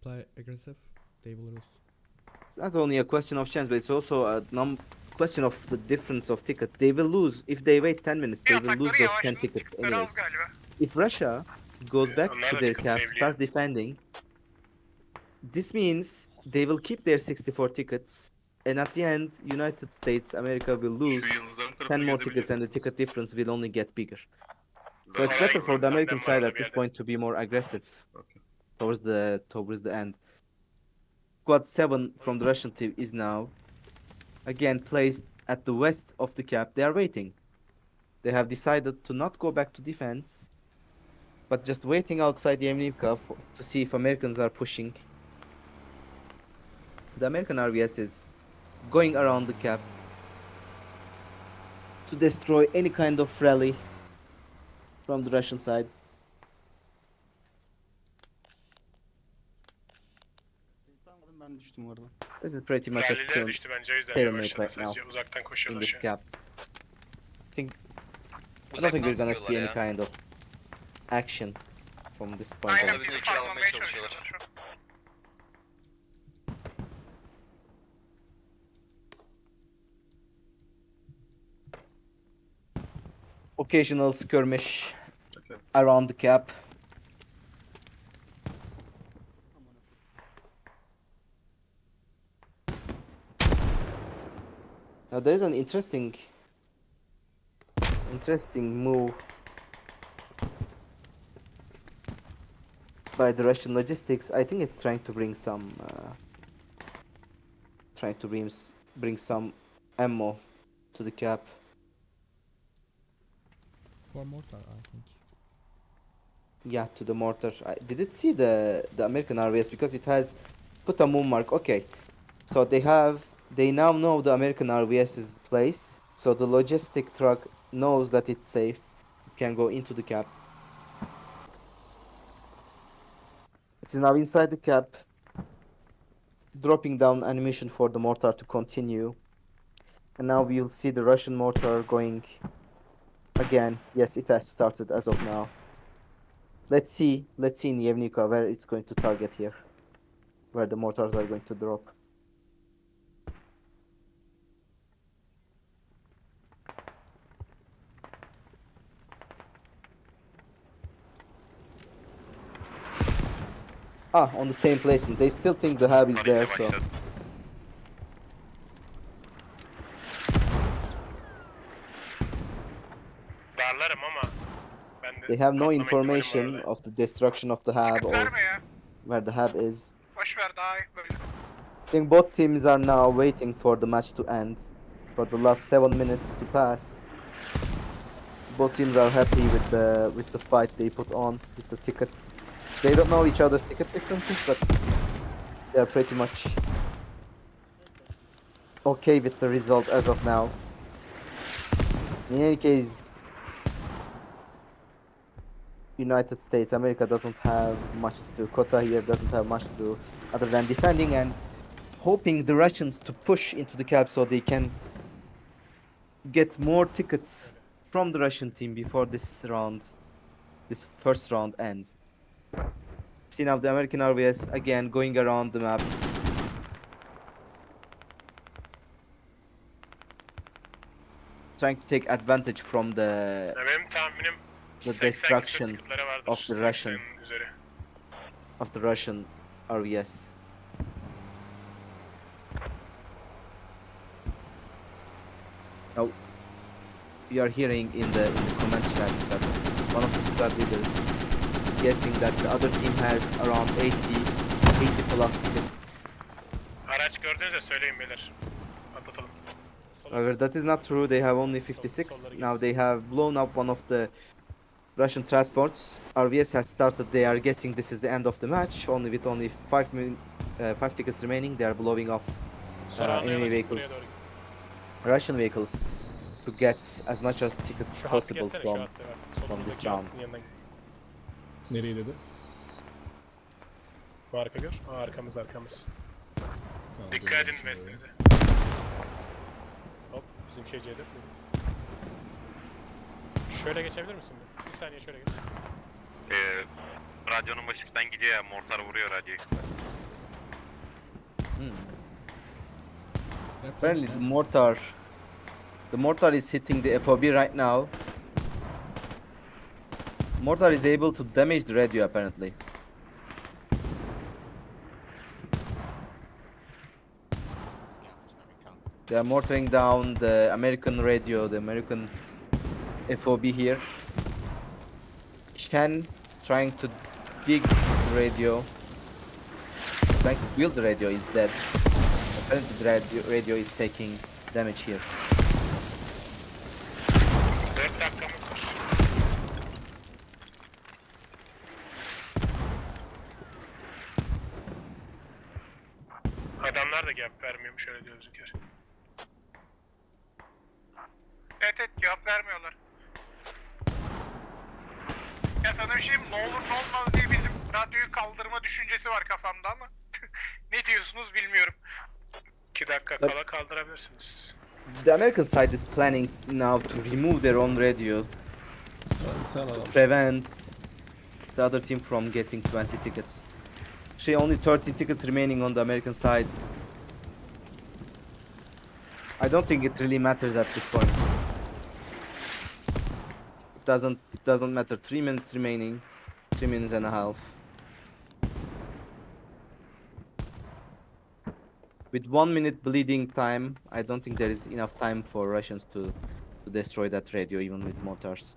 play aggressive, they will lose. It's not only a question of chance, but it's also a question of the difference of tickets. They will lose if they wait 10 minutes. They will lose Atakları those 10 yavaşladı. tickets Tıkları anyways. az galiba. If Russia goes back Onlar to da their ticket cap, save'liyor. starts defending, this means they will keep their 64 tickets, and at the end, United States, America will lose 10 more tickets, and the ticket difference will only get bigger. So it's better for the American side at this point to be more aggressive towards the end. Squad 7 from the Russian team is now again placed at the west of the cap. They are waiting. They have decided to not go back to defense, but just waiting outside the Yevnivka to see if Americans are pushing. The American RVS is going around the cap to destroy any kind of rally from the Russian side. Ben düştüm orada. This is pretty much a Ralliler düştü bence o yüzden stalemate yavaşladı right now sadece. Uzaktan in koşuyorlar this şu an. cap. I don't think we're gonna see any kind of action from this point on. Aynen bizi farmlamaya çalışıyorlar şu an. Occasional skirmish around the cap. Now there is an interesting move by the Russian logistics. I think it's trying to bring some bring some ammo to the cap. For mortar, I think. Yeah, to the mortar. Did it see the American RVS because it has put a moon mark? Okay, so they now know the American RVS's place. So the logistic truck knows that it's safe. It can go into the cap. It is now inside the cap, dropping down ammunition for the mortar to continue. And now we'll see the Russian mortar going again. Yes, it has started as of now. Let's see in Yevnika where it's going to target here, where the mortars are going to drop. On the same placement. They still think the hub is there, so Darlarım ama ben de they have no patlama ihtimalim var information orada. of the destruction of the hub Ticket or verme ya. where the hub is. Boş ver daha iyi böyle. I think both teams are now waiting for the match to end, for the last 7 minutes to pass. Both teams are happy with the fight they put on, with the tickets. They don't know each other's ticket differences, but they are pretty much okay with the result as of now. In any case, United States, America doesn't have much to do. COTA here doesn't have much to do other than defending and hoping the Russians to push into the cap so they can get more tickets from the Russian team before this first round ends. See now the American RVS again going around the map. Trying to take advantage from the Ya benim tahminim The 80 destruction ticketları vardır, of the 80'in Russian. üzeri. Russian RVS. Now we are hearing in the comment chat that one of the squad leaders guessing that the other team has around 80 plus tickets. Araç gördüğünüzde söyleyin beyler. Atlatalım. However, that is not true. They have only 56. Now they have blown up one of the Russian transports. RVS has started. They are guessing this is the end of the match. Only 5 tickets remaining. They are blowing off Sonra enemy anlayana çık buraya vehicles, doğru git. Russian vehicles, to get as much as tickets Şu hattı possible kessene şu from hattı bak. this Solumuzdaki round. hattın yanından git. Nereye dedi? Bu arka gör. Aa, arkamız arkamız. Tamam, Dikkat görüyorum edin şimdi vestinize. Hop bizim şey C4 mü? Şöyle geçebilir misin? Bir saniye şöyle geç. Radyonun başından gidiyor ya, mortar vuruyor radyoyu. Apparently the mortar is hitting the FOB right now. Mortar is able to damage the radio apparently. They are mortaring down the American radio, the American FOB here. Shen trying to dig the radio, trying to build the radio is dead. Apparently the radio is taking damage here. 4 dakikamız var. Adamlar da gap vermiyormuş öyle gözüküyor. Evet cevap vermiyorlar. Ya sana bir şeyim, ne olur ne olmaz diye bizim radyoyu kaldırma düşüncesi var kafamda ama ne diyorsunuz bilmiyorum. 2 dakika kala kaldırabilirsiniz. The American side is planning now to remove their own radio Sen adam. to prevent the other team from getting 20 tickets. Only 13 tickets remaining on the American side. I don't think it really matters at this point. It doesn't matter. 3 minutes remaining. 3 minutes and a half. With 1 minute bleeding time, I don't think there is enough time for Russians to destroy that radio even with mortars.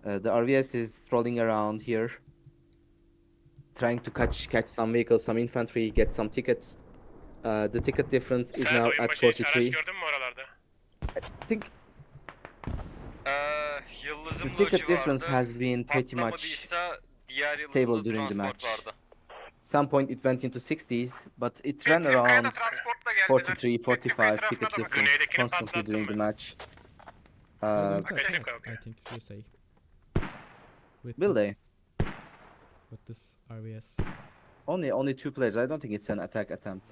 The RVS is strolling around here, trying to catch some vehicles, some infantry, get some tickets. The ticket difference is Sen now oyun at başı hiç araç 43. gördün mü oralarda? I think Yıldız'ın the ticket loji difference vardı. has been pretty much Patlamadıysa diğer stable yıldızda during the transport match. vardı. Some point it went into 60s, but it ran Petrikaya da around transportla geldiler. 43, Petrikaya 45 tarafına ticket da bakın. difference Güneydekini constantly patlattım during the ben. match. They're going to Okay, attack, okay. I think you say. With Will they? With this RVS. Only 2 players. I don't think it's an attack attempt.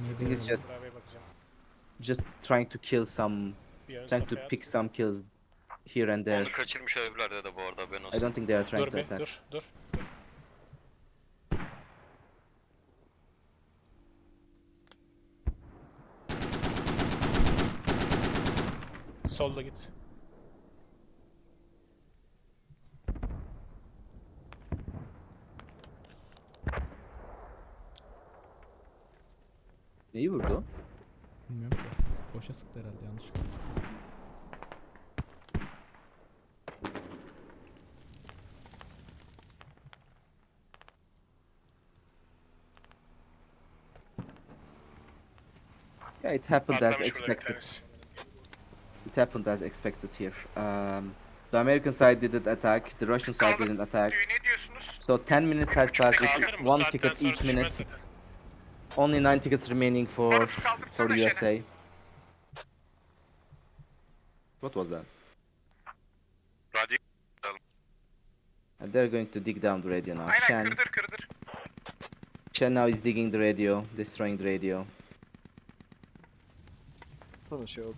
Maybe think it's just- Bravo'ya bakacağım. Just trying to kill some, Bir ön trying to safhaya pick at. some kills here and there. Onu kaçırmış olabilirler de bu arada, ben I olsun. don't think they are trying Dur to bir attack. dur. Solda git. Neyi vurdu? Bilmiyorum ki. Boşa sıktı herhalde yanlışlıkla. Yeah, it happened as Patlamış burada bir expected. tanesi. It happened as expected here. The American side didn't attack. The Russian side didn't attack. Ne diyorsunuz? So 10 minutes has passed with Kaldırın, bu 1 saatten ticket sonra each düşmez minute. zaten. Only 9 tickets remaining for the USA. What was that? Radyo And they're going to dig down the radio now. Aynen kırdır. Shen now is digging the radio, destroying the radio. Sana şey oldu.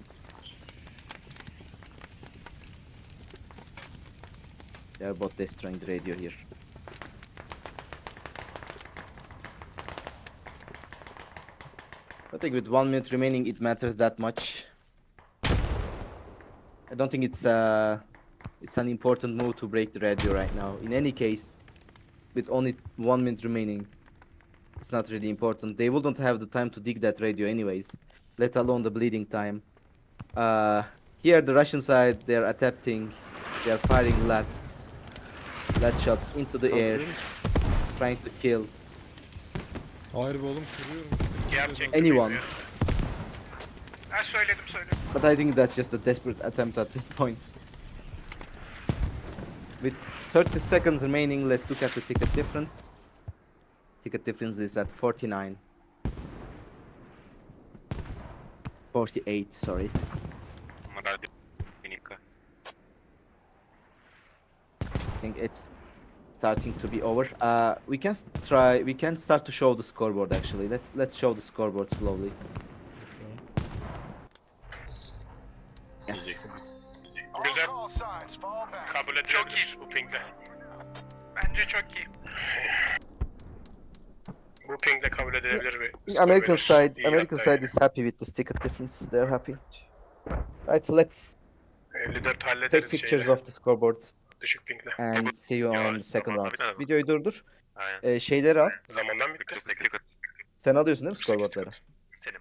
They are both destroying the radio here. I think with 1 minute remaining, it matters that much. I don't think it's an important move to break the radio right now. In any case, with only 1 minute remaining, it's not really important. They wouldn't have the time to dig that radio anyways, let alone the bleeding time. Here, the Russian side, they're attempting, they're firing lead shots into the air, trying to kill Hayır be oğlum, kuruyorum. Gap çektim. anyone. Ben söyledim. But I think that's just a desperate attempt at this point. With 30 seconds remaining, let's look at the ticket difference. Ticket difference is at 49. 48, sorry. I think it's starting to be over. We can start to show the scoreboard actually. Let's show the scoreboard slowly. Okay. Yes. Güzel. Kabul edilebilir bu pingle. Bence çok iyi. Bu pingle kabul edilebilir bir The skor American verir. side, İyi American hatta side is happy with this ticket difference. They're happy. Right, let's 54 take hallederiz pictures şeyle. of the scoreboard Düşük pingle. and see you on the second round. Zamanla bir Videoyu durdur. Aynen. Şeyleri al. Zamandan bitti. Sen alıyorsun değil mi 48 scoreboardları? ticket. Senin